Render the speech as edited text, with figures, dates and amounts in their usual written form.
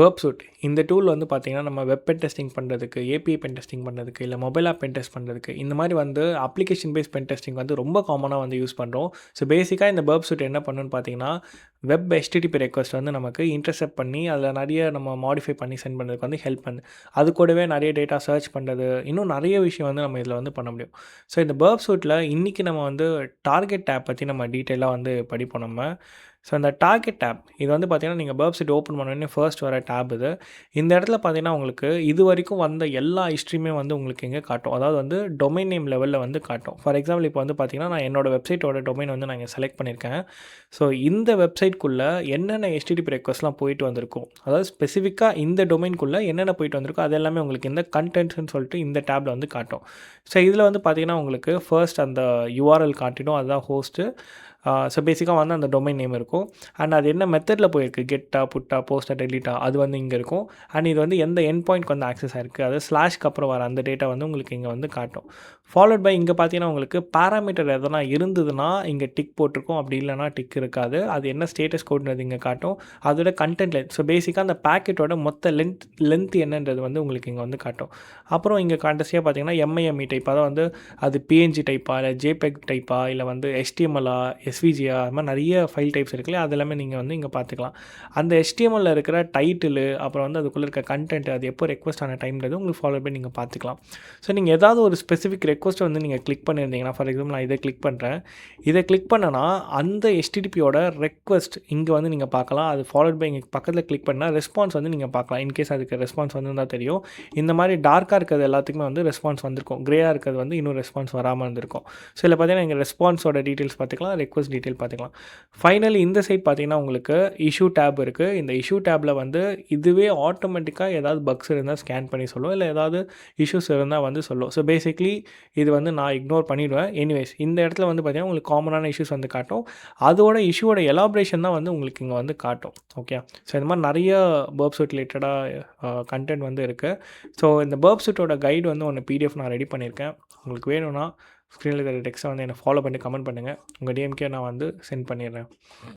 Verb suit இந்த tool வந்து பார்த்தீங்கன்னா, நம்ம வெப் பென் டெஸ்டிங் பண்ணுறதுக்கு, ஏபிஐ பென் டெஸ்டிங் பண்ணுறதுக்கு, இல்ல மொபைல் ஆப் பென் டெஸ்ட் பண்ணுறதுக்கு, இந்த மாதிரி வந்து அப்ளிகேஷன் பேஸ்ட் பென் டெஸ்டிங் வந்து ரொம்ப காமனா வந்து யூஸ் பண்ணுறோம். ஸோ பேசிக்கா இந்த வெர்ப் சூட் என்ன பண்ணுன்னு பார்த்தீங்கன்னா, வெப் HTTP ரெக்வெஸ்ட் வந்து நமக்கு இன்டர்செப்ட் பண்ணி, அதில நெறைய நம்ம மாடிஃபை பண்ணி சென்ட் பண்ணுறதுக்கு வந்து ஹெல்ப் பண்ணுது. அது கூடவே நெறைய டேட்டா சர்ச் பண்ணுறது, இன்னும் நெறைய விஷயம் வந்து நம்ம இதில வந்து பண்ண முடியும். ஸோ இந்த வெர்ப் சூட்ல இன்னைக்கு நம்ம வந்து டார்கெட் டேப் பத்தி நம்ம டீட்டெயிலா வந்து படிப்போம் நம்ம. ஸோ அந்த டார்கெட் டேப் இது வந்து பார்த்தீங்கன்னா, நீங்க வெர்ப் சைட் ஓப்பன் பண்ண உடனே ஃபர்ஸ்ட் வர டேப் இது. இந்த இடத்துல பார்த்தீங்கன்னா, உங்களுக்கு இதுவரைக்கும் வந்த எல்லா ஹிஸ்ட்ரியுமே வந்து உங்களுக்கு இங்க காட்டும். அதாவது வந்து டொமைன் நேம் லெவல்ல வந்து காட்டும். ஃபார் எக்ஸாம்பிள் இப்போ வந்து பார்த்தீங்கன்னா, நான் என்னோட வெப்சைட்டோட டொமைன் வந்து நான் இங்க செலக்ட் பண்ணியிருக்கேன். ஸோ இந்த வெப்சைட்குள்ள என்னென்ன HTTP ரெக்வெஸ்ட்லாம் போயிட்டு வந்திருக்கும். அதாவது ஸ்பெசிஃபிக்கா இந்த டொமைன்குள்ள என்னென்ன போயிட்டு வந்திருக்கோ, அது எல்லாமே உங்களுக்கு இந்த கன்டென்ட்ஸ்ன்னு சொல்லிட்டு இந்த டேப்ல வந்து காட்டும். ஸோ இதில வந்து பார்த்தீங்கன்னா, உங்களுக்கு ஃபர்ஸ்ட் அந்த URL காட்டிடும். அதுதான் ஹோஸ்ட்டு. ஸோ பேசிக்கா வந்து அந்த டொமைன் நேம் இருக்கும். அண்ட் அது என்ன மெத்தட்ல போயிருக்கு. கெட்டா, புட்டா, போஸ்ட்டா, டெலீட்டா அது வந்து இங்க இருக்கும். அண்ட் இது வந்து எந்த எண்ட் பாயிண்ட்க்கு வந்து ஆக்சஸ் ஆயிருக்கு. அதாவது ஸ்லாஷ்க்கு அப்புறம் வர அந்த டேட்டா வந்து உங்களுக்கு இங்க வந்து காட்டும். ஃபாலோட் பை இங்க பார்த்தீங்கன்னா, உங்களுக்கு பாராமீட்டர் எதனா இருந்ததுன்னா, இங்க டிக் போட்டிருக்கும். அப்படி இல்லன்னா டிக் இருக்காது. அது என்ன ஸ்டேட்டஸ் கோட்ன்றது இங்க காட்டும். அதோட கன்டென்ட் லென்த். ஸோ பேசிக்கா அந்த பாக்கெட்டோட மொத்த லென்த் என்னன்றது வந்து உங்களுக்கு இங்க வந்து காட்டும். அப்புறம் இங்க கடைசியா பார்த்தீங்கன்னா, MIME டைப் அதாவது வந்து அது PNG டைப்பா, இல்ல JPEG டைப்பா, இல்ல வந்து HTML-ஆ, SVG-ஆ அது மாதிரி நிறைய ஃபைல் டைப்ஸ் இருக்குல்ல, அது எல்லாமே நீங்க வந்து இங்க பார்த்துக்கலாம். அந்த HTML-ல இருக்கிற டைட்டிலு, அப்புறம் வந்து அதுக்குள்ள இருக்க கன்டென்ட் அது எப்போ ரெக்வெஸ்ட் ஆன டைம்ன்றது உங்களுக்கு ஃபாலோ பண்ணி நீங்க பார்த்துக்கலாம். ஸோ நீங்க ஏதாவது ஒரு ஸ்பெசிஃபிக் ரெக்வெஸ்ட் வந்து நீங்க கிளிக் பண்ணியிருந்தீங்கன்னா, ஃபார் எக்ஸாம்பிள் நான் இதை கிளிக் பண்றேன். இதை கிளிக் பண்ணனா, அந்த HTTP-யோட ரெக்வெஸ்ட் இங்க வந்து நீங்க பார்க்கலாம். அது ஃபாலோட் பை இங்க பக்கத்துல கிளிக் பண்ணா ரெஸ்பான்ஸ் வந்து நீங்க பார்க்கலாம். இன்கேஸ் அதுக்கு ரெஸ்பான்ஸ் வந்திருந்தா தெரியும். இந்த மாதிரி டார்க்கா இருக்கிறது எல்லாத்துக்குமே வந்து ரெஸ்பான்ஸ் வந்திருக்கும். கிரேயா இருக்கிறது வந்து இன்னும் ரெஸ்பான்ஸ் வராம இருந்திருக்கும். ஸோ இதில பார்த்தீங்கன்னா, இங்க ரெஸ்பான்ஸோட டீட்டெயில்ஸ் பார்த்துக்கலாம். ரெக்வெஸ்ட் டீட்டெயில் பார்த்துக்கலாம். ஃபைனலி இந்த சைட் பார்த்தீங்கன்னா, உங்களுக்கு இஷ்யூ டேப் இருக்கு. இந்த இஷ்யூ டேப்ல வந்து இதுவே ஆட்டோமேட்டிக்கா ஏதாவது பக்ஸ் இருந்தா ஸ்கேன் பண்ணி சொல்லும். இல்ல ஏதாவது இஷ்யூஸ் இருந்தா வந்து சொல்லும். ஸோ பேசிக்கலி இது வந்து நான் இக்னோர் பண்ணிடுவேன். எனிவேஸ் இந்த இடத்துல வந்து பார்த்தீங்கன்னா, உங்களுக்கு காமனான இஷ்யூஸ் வந்து காட்டும். அதோட இஷ்யூவோட எலாபரேஷன் தான் வந்து உங்களுக்கு இங்க வந்து காட்டும். ஓகே. ஸோ இந்த மாதிரி நிறைய வெர்ப் சூட் ரிலேட்டடா கன்டென்ட் வந்து இருக்கு. ஸோ இந்த வெர்ப் சூட்டோட கைடு வந்து ஒன்று PDF நான் ரெடி பண்ணியிருக்கேன். உங்களுக்கு வேணும்னா ஸ்க்ரீனில் இருக்கிற டெக்ஸ்ட்டை வந்து என்னை ஃபாலோ பண்ணி கமெண்ட் பண்ணுங்கள். உங்கள் DMக்கு நான் வந்து சென்ட் பண்ணிடுறேன்.